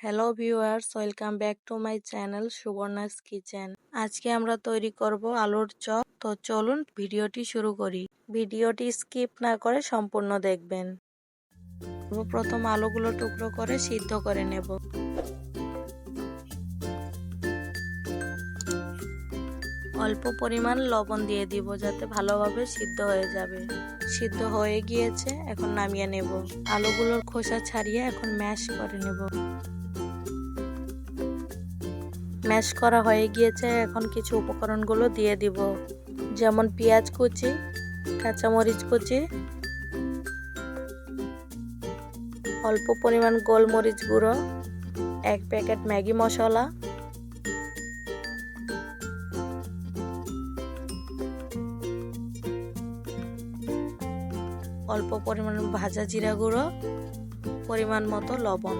Hello viewers, welcome back to my channel Subarna's kitchen. আজকে আমরা তৈরি করব আলুর চপ। তো চলুন ভিডিওটি শুরু করি। ভিডিওটি স্কিপ না করে সম্পূর্ণ দেখবেন। প্রথম আলুগুলো টুকরো করে সিদ্ধ করে নেব। অল্প পরিমাণ লবণ দিয়ে দিব যাতে ভালোভাবে সিদ্ধ হয়ে যাবে। সিদ্ধ হয়ে গিয়েছে, এখন নামিয়ে নেব। আলুগুলোর খোসা ছাড়িয়ে এখন ম্যাশ করে নেব। ম্যাশ করা হয়ে গিয়েছে, এখন কিছু উপকরণগুলো দিয়ে দিব, যেমন পেঁয়াজ কুচি, কাঁচামরিচ কুচি, অল্প পরিমাণ গোলমরিচ গুঁড়ো, 1 প্যাকেট ম্যাগি মশলা, অল্প পরিমাণ ভাজা জিরা গুঁড়ো, পরিমাণ মতো লবণ,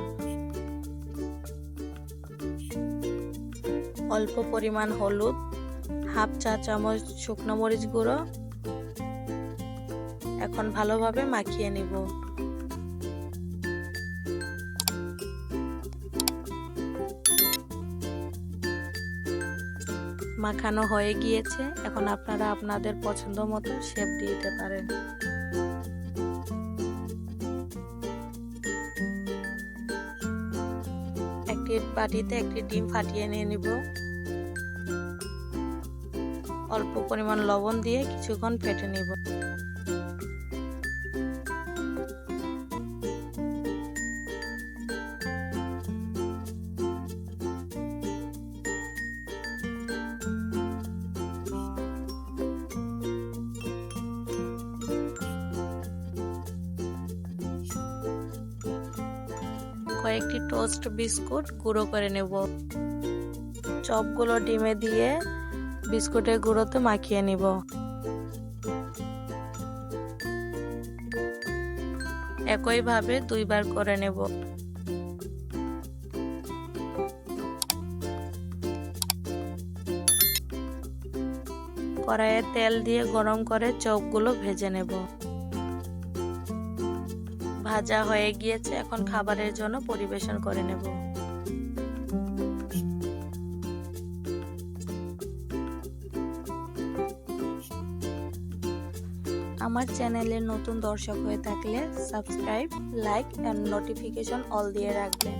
অল্প পরিমাণ হলুদ, 1/2 চা চামচ শুকনো মরিচ গুঁড়ো। এখন ভালোভাবে মাখিয়ে নিব। মাখানো হয়ে গিয়েছে, এখন আপনারা আপনাদের পছন্দ মতো শেপ দিতে পারেন। একটি বাটিতে একটি ডিম ফাটিয়ে নিয়ে নিব। অল্প পরিমাণ লবণ দিয়ে কিছুক্ষণ ফেটে নিব। কয়েকটি টোস্ট বিস্কুট গুঁড়ো করে নেব। চপগুলো ডিমে দিয়ে বিস্কুটের গুঁড়োতে মাখিয়ে নিব। একইভাবে 2 বার করে নেব। কড়াইয়ে তেল দিয়ে গরম করে চপগুলো ভেজে নেব। ভাজা হয়ে গিয়েছে, এখন খাবারের জন্য পরিবেশন করে নেব। আমার চ্যানেলে নতুন দর্শক হয়ে থাকলে subscribe, like and notification all দিয়ে রাখবেন।